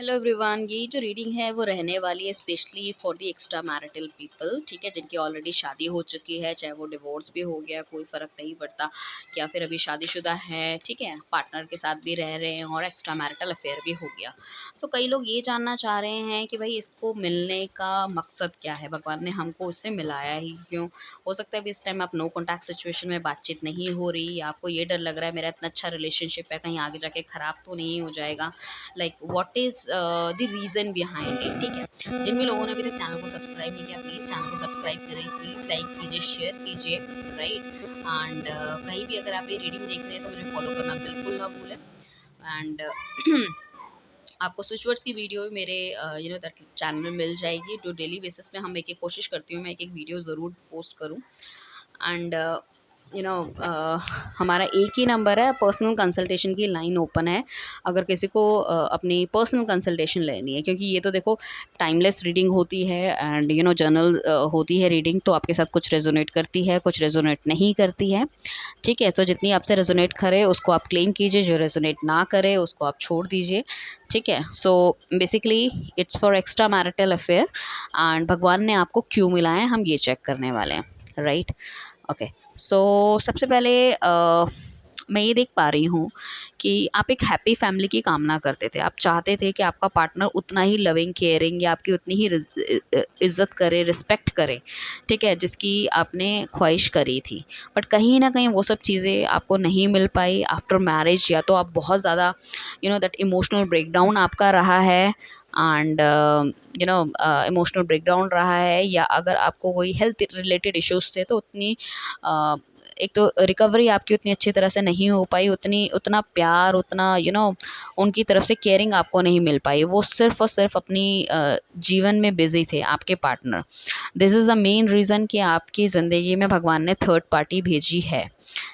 Hello everyone, ये जो reading है वो रहने वाली है specially for the extra marital people. ठीक है, जिनकी ऑलरेडी शादी हो चुकी है, चाहे वो डिवोर्स भी हो गया, कोई फ़र्क नहीं पड़ता, या फिर अभी शादीशुदा हैं, ठीक है, पार्टनर के साथ भी रह रहे हैं और एक्स्ट्रा मैरिटल अफेयर भी हो गया। सो कई लोग ये जानना चाह रहे हैं कि भाई इसको मिलने का मकसद क्या है, भगवान ने हमको इससे मिलाया ही क्यों। हो सकता है अभी इस टाइम आप नो कॉन्टैक्ट सिचुएशन में बातचीत नहीं हो रही, या आपको ये डर लग रहा है मेरा इतना अच्छा रिलेशनशिप है, कहीं आगे जाके ख़राब तो नहीं हो जाएगा। Like what is the reason behind it. ठीक है, जिन भी लोगों ने अभी तक चैनल को सब्सक्राइब नहीं किया, प्लीज़ चैनल को सब्सक्राइब करें, प्लीज़ लाइक कीजिए, शेयर कीजिए, राइट। एंड कहीं भी अगर आप ये रीडिंग देख रहे हैं तो मुझे फॉलो करना बिल्कुल ना भूलें। एंड आपको स्विच वर्ड्स की वीडियो भी मेरे दैट चैनल में मिल जाएगी, जो डेली बेसिस पे हम एक कोशिश करती हूँ मैं एक वीडियो ज़रूर पोस्ट करूँ। एंड यू नो हमारा एक ही नंबर है, पर्सनल कंसल्टेशन की लाइन ओपन है अगर किसी को अपनी पर्सनल कंसल्टेशन लेनी है, क्योंकि ये तो देखो टाइमलेस रीडिंग होती है एंड जर्नल होती है रीडिंग, तो आपके साथ कुछ रेजोनेट करती है, कुछ रेजोनेट नहीं करती है। ठीक है, तो जितनी आपसे रेजोनेट करे उसको आप क्लेम कीजिए, जो रेजोनेट ना करे उसको आप छोड़ दीजिए। ठीक है, so basically it's for extra marital affair and भगवान ने आपको क्यों मिला है हम ये चेक करने वाले हैं, राइट। ओके, सो सबसे पहले मैं ये देख पा रही हूँ कि आप एक हैप्पी फैमिली की कामना करते थे। आप चाहते थे कि आपका पार्टनर उतना ही लविंग केयरिंग या आपकी उतनी ही इज्जत करे, रिस्पेक्ट करे, ठीक है, जिसकी आपने ख्वाहिश करी थी। बट कहीं ना कहीं वो सब चीज़ें आपको नहीं मिल पाई आफ्टर मैरिज, या तो आप बहुत ज़्यादा दैट इमोशनल ब्रेकडाउन आपका रहा है एंड इमोशनल ब्रेकडाउन रहा है, या अगर आपको कोई हेल्थ रिलेटेड इश्यूज थे तो उतनी एक तो रिकवरी आपकी उतनी अच्छी तरह से नहीं हो पाई, उतनी उतना प्यार, उतना उनकी तरफ से केयरिंग आपको नहीं मिल पाई। वो सिर्फ और सिर्फ अपनी जीवन में बिजी थे आपके partner. This is the main reason कि आपकी ज़िंदगी में भगवान ने थर्ड पार्टी भेजी है।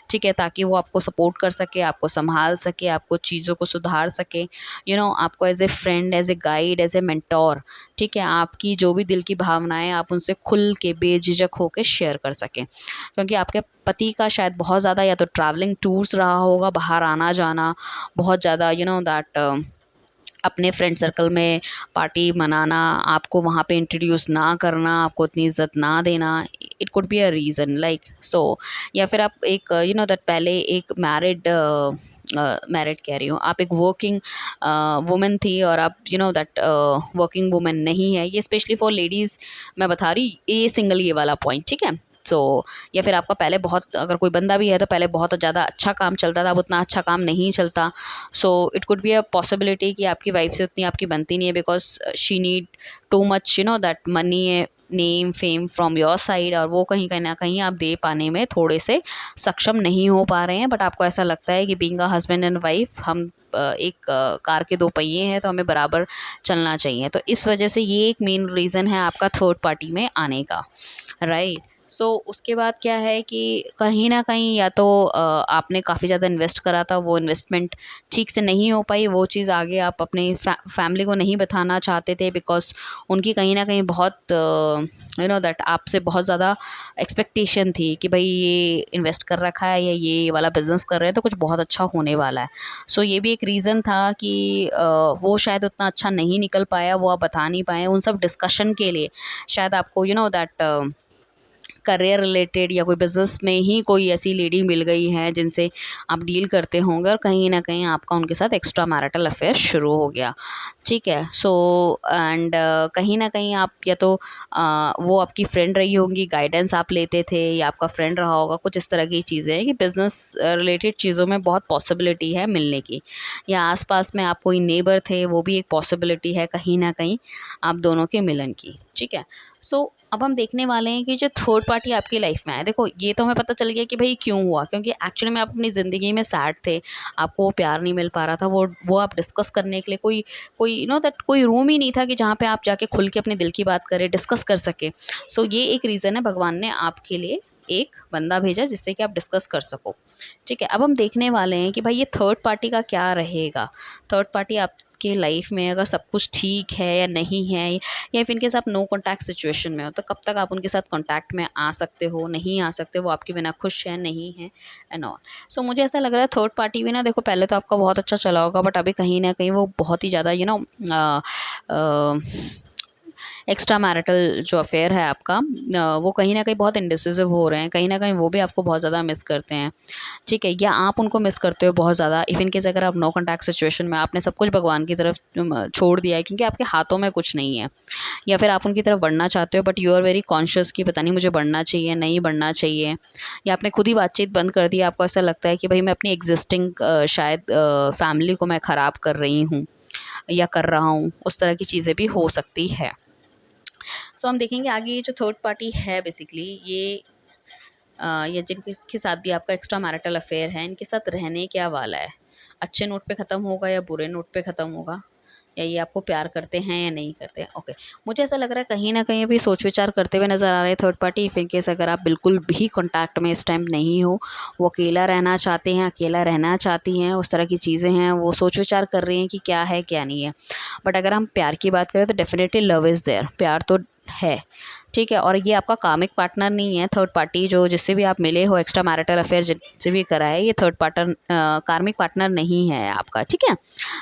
ठीक है, ताकि वो आपको सपोर्ट कर सके, आपको संभाल सके, आपको चीज़ों को सुधार सके, आपको as a friend, as a guide, as a mentor, ठीक है, आपकी जो भी दिल की भावनाएं आप उनसे खुल के बेझिझक होकर शेयर कर सकें। क्योंकि आपके पति का शायद बहुत ज़्यादा या तो ट्रैवलिंग टूर्स रहा होगा, बाहर आना जाना बहुत ज़्यादा, दैट अपने फ्रेंड सर्कल में पार्टी मनाना, आपको वहाँ पे इंट्रोड्यूस ना करना, आपको उतनी इज्जत ना देना, it could be a reason like so. या फिर आप एक दैट पहले एक मैरिड मैरिड कह रही हूँ, आप एक वर्किंग वुमेन थी और आप दैट वर्किंग वुमेन नहीं है। ये स्पेशली फॉर लेडीज़ मैं बता रही, ये सिंगल ये वाला पॉइंट, ठीक है। सो या फिर आपका पहले बहुत, अगर कोई बंदा भी है तो पहले बहुत ज़्यादा अच्छा काम चलता था, अब उतना अच्छा काम नहीं चलता। So it could be a possibility कि आपकी वाइफ से उतनी आपकी बनती नहीं है, because she need too much that money, name fame from your side, और वो कहीं कहीं ना कहीं आप दे पाने में थोड़े से सक्षम नहीं हो पा रहे हैं। बट आपको ऐसा लगता है कि being a husband and wife हम एक कार के दो पहिए हैं, तो हमें बराबर चलना चाहिए। तो इस वजह से ये एक मेन रीज़न है आपका थर्ड पार्टी में आने का, राइट। सो उसके बाद क्या है कि कहीं ना कहीं या तो आपने काफ़ी ज़्यादा इन्वेस्ट करा था, वो इन्वेस्टमेंट ठीक से नहीं हो पाई, वो चीज़ आगे आप अपनी फैमिली को नहीं बताना चाहते थे, बिकॉज उनकी कहीं ना कहीं बहुत दैट आपसे बहुत ज़्यादा एक्सपेक्टेशन थी कि भाई ये इन्वेस्ट कर रखा है या ये वाला बिजनेस कर रहे हैं तो कुछ बहुत अच्छा होने वाला है। सो ये भी एक रीज़न था कि वो शायद उतना अच्छा नहीं निकल पाया, वो आप बता नहीं पाए। उन सब डिस्कशन के लिए शायद आपको दैट करियर रिलेटेड या कोई बिज़नेस में ही कोई ऐसी लेडी मिल गई है जिनसे आप डील करते होंगे, और कहीं ना कहीं आपका उनके साथ एक्स्ट्रा मैरिटल अफेयर शुरू हो गया। ठीक है, सो एंड कहीं ना कहीं आप या तो वो आपकी फ्रेंड रही होंगी, गाइडेंस आप लेते थे, या आपका फ्रेंड रहा होगा, कुछ इस तरह की चीज़ें हैं कि बिज़नेस रिलेटेड चीज़ों में बहुत पॉसिबिलिटी है मिलने की, या आसपास में आप कोई नेबर थे, वो भी एक पॉसिबिलिटी है कहीं ना कहीं आप दोनों के मिलन की। ठीक है, सो अब हम देखने वाले हैं कि जो थर्ड पार्टी आपकी लाइफ में है, देखो ये तो हमें पता चल गया कि भाई क्यों हुआ, क्योंकि एक्चुअली में आप अपनी ज़िंदगी में सैड थे, आपको वो प्यार नहीं मिल पा रहा था, वो आप डिस्कस करने के लिए कोई कोई दैट कोई रूम ही नहीं था कि जहाँ पे आप जाके खुल के अपने दिल की बात करें, डिस्कस कर सके। सो ये एक रीज़न है, भगवान ने आपके लिए एक बंदा भेजा जिससे कि आप डिस्कस कर सको। ठीक है, अब हम देखने वाले हैं कि भाई ये थर्ड पार्टी का क्या रहेगा। थर्ड पार्टी आपके लाइफ में अगर सब कुछ ठीक है या नहीं है, या फिर इनकेस आप नो कॉन्टैक्ट सिचुएशन में हो, तो कब तक आप उनके साथ कॉन्टैक्ट में आ सकते हो, नहीं आ सकते, वो आपके बिना खुश है नहीं है एंड ऑल। सो मुझे ऐसा लग रहा है थर्ड पार्टी भी ना, देखो पहले तो आपका बहुत अच्छा चला होगा, बट अभी कहीं ना कहीं वो बहुत ही ज़्यादा एक्स्ट्रा मैरिटल जो अफेयर है आपका, वो कहीं ना कहीं बहुत इंडिसिसिव हो रहे हैं, कहीं ना कहीं वो भी आपको बहुत ज़्यादा मिस करते हैं, ठीक है, या आप उनको मिस करते हो बहुत ज़्यादा। इफ़ इन केस अगर आप नो कॉन्टैक्ट सिचुएशन में, आपने सब कुछ भगवान की तरफ छोड़ दिया है क्योंकि आपके हाथों में कुछ नहीं है, या फिर आप उनकी तरफ बढ़ना चाहते हो but you are very conscious कि पता नहीं मुझे बढ़ना चाहिए नहीं बढ़ना चाहिए, या आपने खुद ही बातचीत बंद कर दी, आपको ऐसा लगता है कि भाई मैं अपनी एग्जिस्टिंग शायद फैमिली को मैं ख़राब कर रही हूँ या कर रहा हूँ, उस तरह की चीज़ें भी हो सकती है। सो हम देखेंगे आगे ये जो थर्ड पार्टी है बेसिकली ये जिनके के साथ भी आपका एक्स्ट्रा मैरिटल अफेयर है, इनके साथ रहने क्या वाला है, अच्छे नोट पे ख़त्म होगा या बुरे नोट पे ख़त्म होगा, या ये आपको प्यार करते हैं या नहीं करते हैं। ओके, मुझे ऐसा लग रहा है कहीं ना कहीं अभी सोच विचार करते हुए नज़र आ रहे हैं third party. If in case अगर आप बिल्कुल भी कॉन्टैक्ट में इस टाइम नहीं हो, वो अकेला रहना चाहते हैं, अकेला रहना चाहती हैं, उस तरह की चीज़ें हैं, वो सोच विचार कर रही हैं कि क्या है क्या नहीं है। बट अगर हम प्यार की बात करें तो डेफिनेटली लव इज़ देयर, प्यार तो है, ठीक है। और ये आपका कामिक पार्टनर नहीं है थर्ड पार्टी, जो जिससे भी आप मिले हो, एक्स्ट्रा मैरिटल अफेयर जिससे भी करा है, ये थर्ड पार्टनर कार्मिक पार्टनर नहीं है आपका, ठीक है।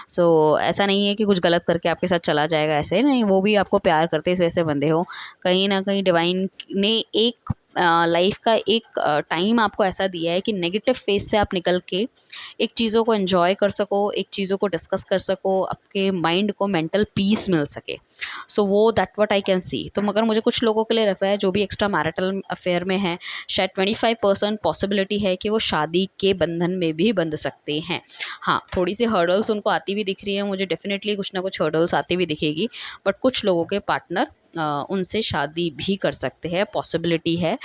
सो ऐसा नहीं है कि कुछ गलत करके आपके साथ चला जाएगा, ऐसे नहीं, वो भी आपको प्यार करते इस वजह से बंधे हो। कहीं ना कहीं डिवाइन ने एक लाइफ का एक टाइम आपको ऐसा दिया है कि नेगेटिव फेज से आप निकल के एक चीज़ों को एंजॉय कर सको, एक चीज़ों को डिस्कस कर सको, आपके माइंड को मेंटल पीस मिल सके। सो वो that what I can see. तो मगर मुझे कुछ लोगों के लिए लग रहा है जो भी एक्स्ट्रा मैरिटल अफेयर में है, शायद 25% पॉसिबिलिटी है कि वो शादी के बंधन में भी बंध सकते हैं। हाँ, थोड़ी सी हर्डल्स उनको आती हुई दिख रही है, मुझे डेफिनेटली कुछ ना कुछ हर्डल्स आती हुई दिखेगी, बट कुछ लोगों के पार्टनर उनसे शादी भी कर सकते हैं, पॉसिबिलिटी है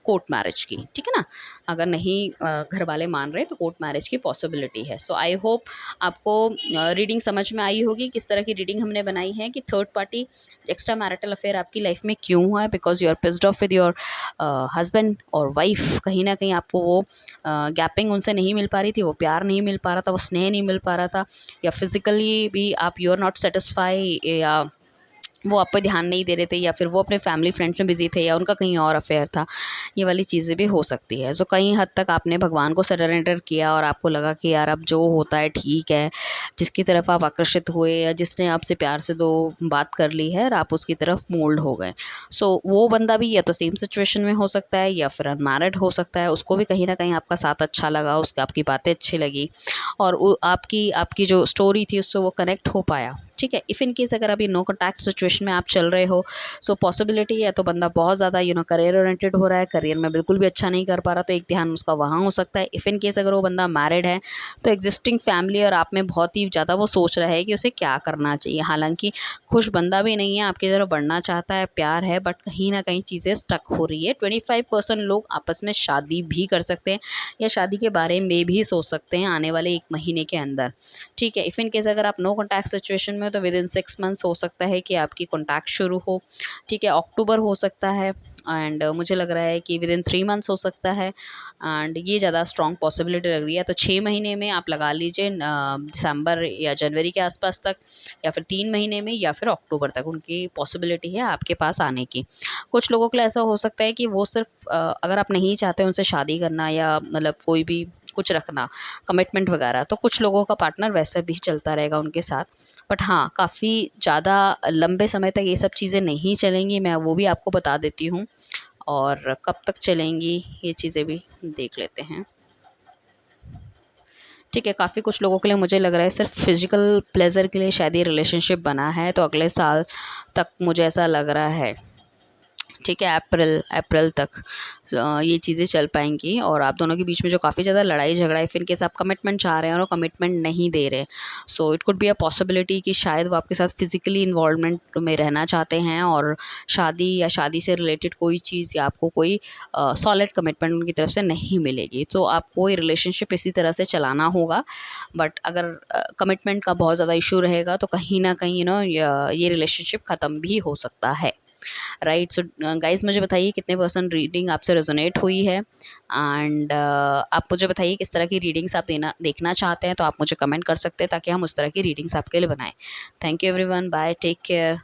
कोर्ट मैरिज की, ठीक है ना। अगर नहीं घर वाले मान रहे तो कोर्ट मैरिज की पॉसिबिलिटी है। सो आई होप आपको रीडिंग समझ में आई होगी, किस तरह की रीडिंग हमने बनाई है कि third party extra marital affair आपकी लाइफ में क्यों हुआ है, because you are pissed off with your husband और वाइफ। कहीं ना कहीं आपको वो गैपिंग उनसे नहीं मिल पा रही थी, वो प्यार नहीं मिल पा रहा था, वो स्नेह नहीं मिल पा रहा था, या फिजिकली भी आप यू आर नॉट सेटिस्फाई, या वो आप पे ध्यान नहीं दे रहे थे, या फिर वो अपने फैमिली फ्रेंड्स में बिजी थे, या उनका कहीं और अफेयर था। ये वाली चीज़ें भी हो सकती है। सो कहीं हद तक आपने भगवान को सरेंडर किया और आपको लगा कि यार अब जो होता है ठीक है, जिसकी तरफ आप आकर्षित हुए या जिसने आपसे प्यार से दो बात कर ली है और आप उसकी तरफ मोल्ड हो गए। सो वो बंदा भी या तो सेम सिचुएशन में हो सकता है या फिर अनमैरिड हो सकता है, उसको भी कहीं ना कहीं आपका साथ अच्छा लगा, उसका आपकी बातें अच्छी लगी और आपकी आपकी जो स्टोरी थी उससे वो कनेक्ट हो पाया, ठीक है। इफ़ इन केस अगर अभी नो कॉन्टैक्ट सिचुएशन में आप चल रहे हो, सो पॉसिबिलिटी है तो बंदा बहुत ज़्यादा करियर ओरिएंटेड हो रहा है, करियर में बिल्कुल भी अच्छा नहीं कर पा रहा, तो एक ध्यान उसका वहाँ हो सकता है। इफ़ इन केस अगर वो बंदा मैरिड है तो एग्जिस्टिंग फैमिली और आप में बहुत ही ज़्यादा वो सोच रहा है कि उसे क्या करना चाहिए, हालांकि खुश बंदा भी नहीं है, आपकी तरफ बढ़ना चाहता है, प्यार है, बट कहीं ना कहीं चीज़ें स्टक हो रही है। 25% लोग आपस में शादी भी कर सकते हैं या शादी के बारे में भी सोच सकते हैं आने वाले 1 महीने के अंदर, ठीक है। इफ़ इन केस अगर आप नो कॉन्टैक्ट सिचुएशन में हो तो विद इन 6 मंथ्स हो सकता है कि आपकी कॉन्टैक्ट शुरू हो, ठीक है। अक्टूबर हो सकता है एंड मुझे लग रहा है कि विद इन 3 मंथ्स हो सकता है, एंड ये ज़्यादा स्ट्रॉन्ग पॉसिबिलिटी लग रही है। तो 6 महीने में आप लगा लीजिए, दिसंबर या जनवरी के आसपास तक, या फिर 3 महीने में, या फिर अक्टूबर तक उनकी पॉसिबिलिटी है आपके पास आने की। कुछ लोगों के लिए ऐसा हो सकता है कि वो सिर्फ अगर आप नहीं चाहते उनसे शादी करना या मतलब कोई भी कुछ रखना कमिटमेंट वगैरह, तो कुछ लोगों का पार्टनर वैसे भी चलता रहेगा उनके साथ। बट हाँ, काफ़ी ज़्यादा लंबे समय तक ये सब चीज़ें नहीं चलेंगी, मैं वो भी आपको बता देती हूँ, और कब तक चलेंगी ये चीज़ें भी देख लेते हैं, ठीक है। काफ़ी कुछ लोगों के लिए मुझे लग रहा है सिर्फ फिजिकल प्लेजर के लिए शायद ये रिलेशनशिप बना है, तो अगले साल तक मुझे ऐसा लग रहा है, ठीक है, अप्रैल अप्रैल तक ये चीज़ें चल पाएंगी। और आप दोनों के बीच में जो काफ़ी ज़्यादा लड़ाई झगड़ा है, फिर केस आप कमिटमेंट चाह रहे हैं और वो कमिटमेंट नहीं दे रहे, so it could be a possibility कि शायद वो आपके साथ फिजिकली इन्वॉल्वमेंट में रहना चाहते हैं, और शादी या शादी से रिलेटेड कोई चीज़ या आपको कोई सॉलिड कमिटमेंट उनकी तरफ से नहीं मिलेगी, तो आपको ये रिलेशनशिप इसी तरह से चलाना होगा। बट अगर कमिटमेंट का बहुत ज़्यादा इशू रहेगा तो कहीं ना कहीं ये रिलेशनशिप ख़त्म भी हो सकता है। राइट। सो गाइज़ मुझे बताइए कितने पर्सन रीडिंग आपसे रेजोनेट हुई है, एंड आप मुझे बताइए किस तरह की रीडिंग्स आप देना देखना चाहते हैं, तो आप मुझे कमेंट कर सकते हैं ताकि हम उस तरह की रीडिंग्स आपके लिए बनाएँ। Thank you everyone, bye, take care.